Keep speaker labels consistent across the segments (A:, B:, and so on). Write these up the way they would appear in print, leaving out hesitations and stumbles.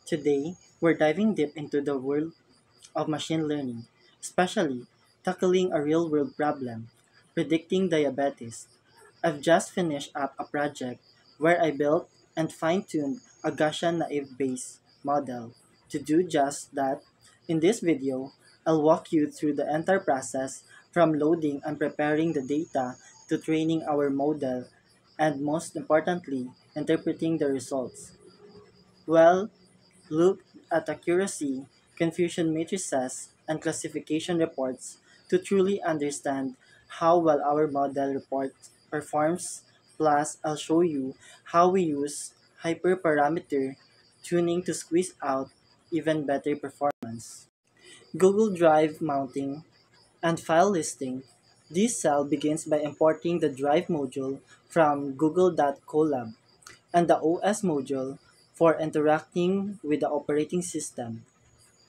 A: Today, we're diving deep into the world of machine learning, especially tackling a real world problem predicting diabetes. I've just finished up a project where I built and fine tuned a Gaussian naive Bayes model to do just that. In this video, I'll walk you through the entire process from loading and preparing the data to training our model and most importantly, interpreting the results. Well, look at accuracy, confusion matrices, and classification reports to truly understand how well our model report performs. Plus, I'll show you how we use hyperparameter tuning to squeeze out even better performance. Google Drive mounting and file listing. This cell begins by importing the Drive module from Google.colab and the OS module for interacting with the operating system.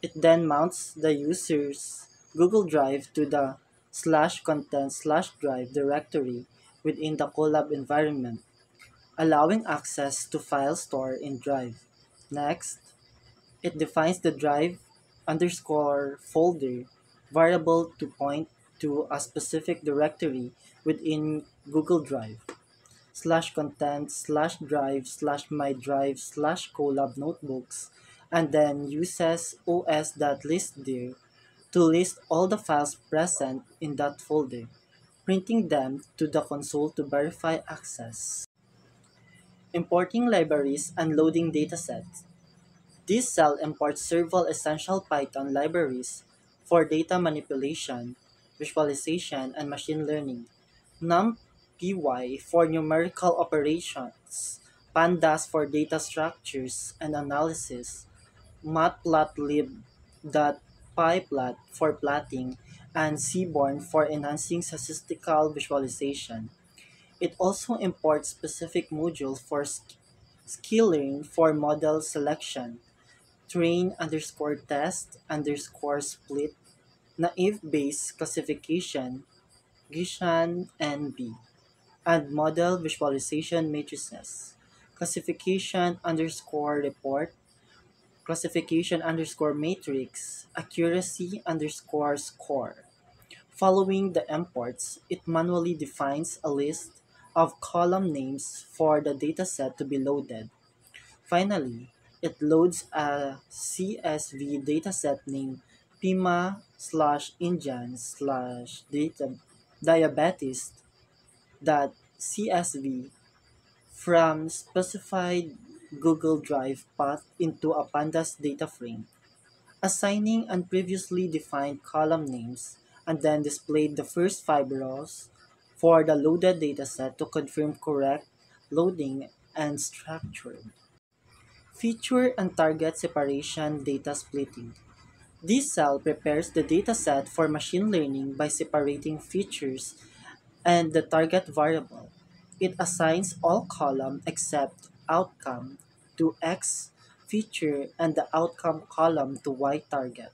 A: It then mounts the user's Google Drive to the /content/drive directory within the Colab environment, allowing access to files stored in Drive. Next, it defines the drive underscore folder variable to point to a specific directory within Google Drive /content/drive/my drive/colab notebooks, and then uses os.listdir to list all the files present in that folder, printing them to the console to verify access. Importing libraries and loading datasets. This cell imports several essential Python libraries for data manipulation, visualization, and machine learning. NumPy for numerical operations, Pandas for data structures and analysis, Matplotlib.pyplot for plotting, and Seaborn for enhancing statistical visualization. It also imports specific modules for scaling for model selection, train underscore test underscore split, naive Bayes classification, Gaussian NB, and model visualization matrices, classification underscore report, classification underscore matrix, accuracy underscore score. Following the imports, it manually defines a list of column names for the dataset to be loaded. Finally, it loads a CSV dataset named Pima slash Indian slash diabetes dot CSV from specified Google Drive path into a pandas data frame, assigning unpreviously defined column names, and then displayed the first 5 rows for the loaded dataset to confirm correct loading and structure. Feature and target separation data splitting. This cell prepares the dataset for machine learning by separating features and the target variable. It assigns all column except outcome to X feature and the outcome column to Y target.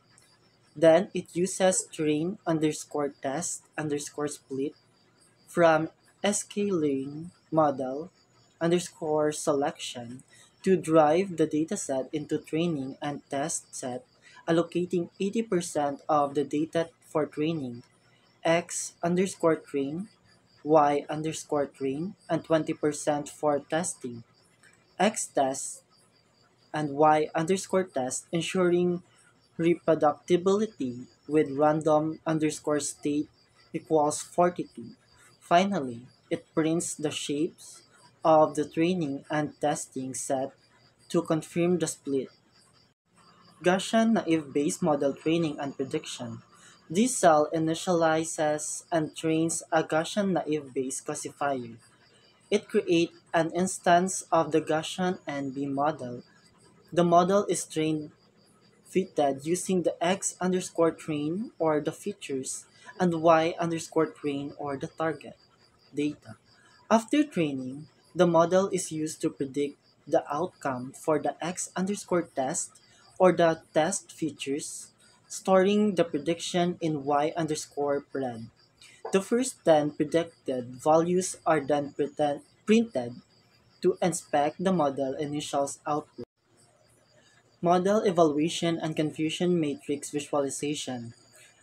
A: Then it uses train underscore test underscore split from sklearn model underscore selection to drive the dataset into training and test set, allocating 80% of the data for training, X underscore train, Y underscore train, and 20% for testing, X test, and Y underscore test, ensuring reproducibility with random underscore state equals 42. Finally, it prints the shapes of the training and testing set to confirm the split. Gaussian naive Bayes model training and prediction. This cell initializes and trains a Gaussian naive Bayes classifier. It creates an instance of the Gaussian NB model. The model is trained fitted using the X underscore train or the features and Y underscore train or the target data. After training, the model is used to predict the outcome for the X underscore test or the test features, storing the prediction in Y underscore pred. The first 10 predicted values are then printed to inspect the model initial's output. Model evaluation and confusion matrix visualization.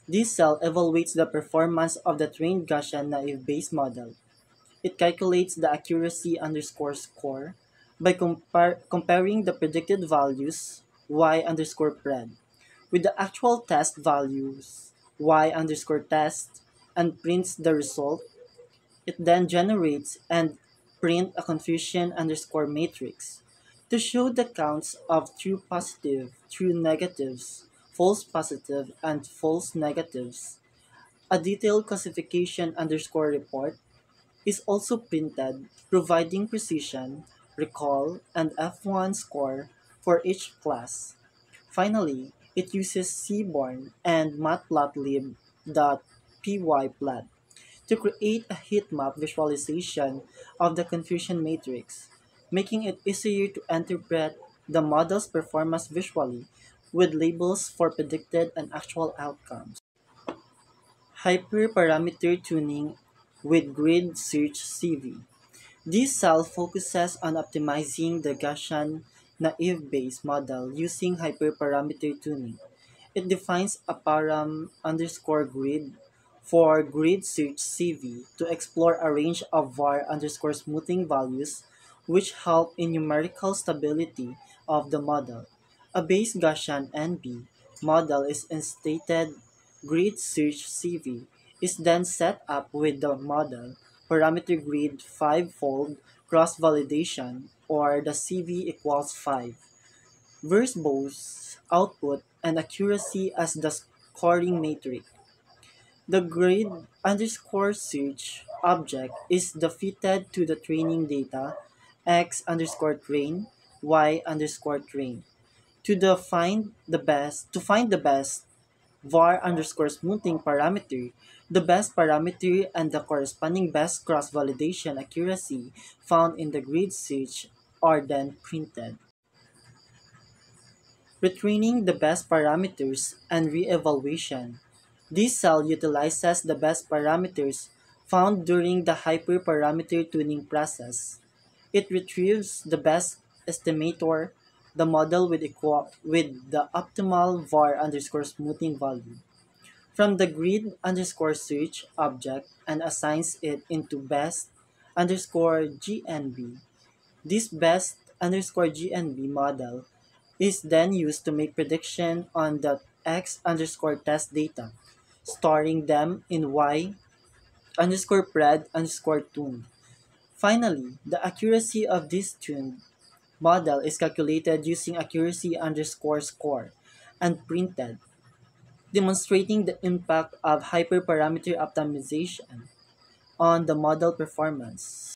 A: This cell evaluates the performance of the trained Gaussian naive Bayes model. It calculates the accuracy underscore score by comparing the predicted values y underscore pred with the actual test values y underscore test and prints the result. It then generates and print a confusion underscore matrix to show the counts of true positive, true negatives, false positive, and false negatives. A detailed classification underscore report is also printed, providing precision, recall, and F1 score for each class. Finally, it uses Seaborn and matplotlib.pyplot to create a heat map visualization of the confusion matrix, making it easier to interpret the model's performance visually with labels for predicted and actual outcomes. Hyperparameter tuning with grid search CV. This cell focuses on optimizing the Gaussian naive Bayes model using hyperparameter tuning. It defines a param underscore grid for grid search CV to explore a range of var underscore smoothing values which help in numerical stability of the model. A Bayes Gaussian NB model is instated grid search CV is then set up with the model parameter grid 5-fold cross-validation or the CV equals 5. Verbose output and accuracy as the scoring matrix. The grid underscore search object is fitted to the training data x underscore train, y underscore train. To find the best var underscore smoothing parameter, the best parameter and the corresponding best cross-validation accuracy found in the grid search are then printed. Retraining the best parameters and re-evaluation. This cell utilizes the best parameters found during the hyperparameter tuning process. It retrieves the best estimator, the model with the optimal var underscore smoothing value, from the grid underscore search object and assigns it into best underscore GNB. This best underscore GNB model is then used to make prediction on the X underscore test data, storing them in Y underscore pred underscore tuned. Finally, the accuracy of this tuned model is calculated using accuracy underscore score and printed, demonstrating the impact of hyperparameter optimization on the model performance.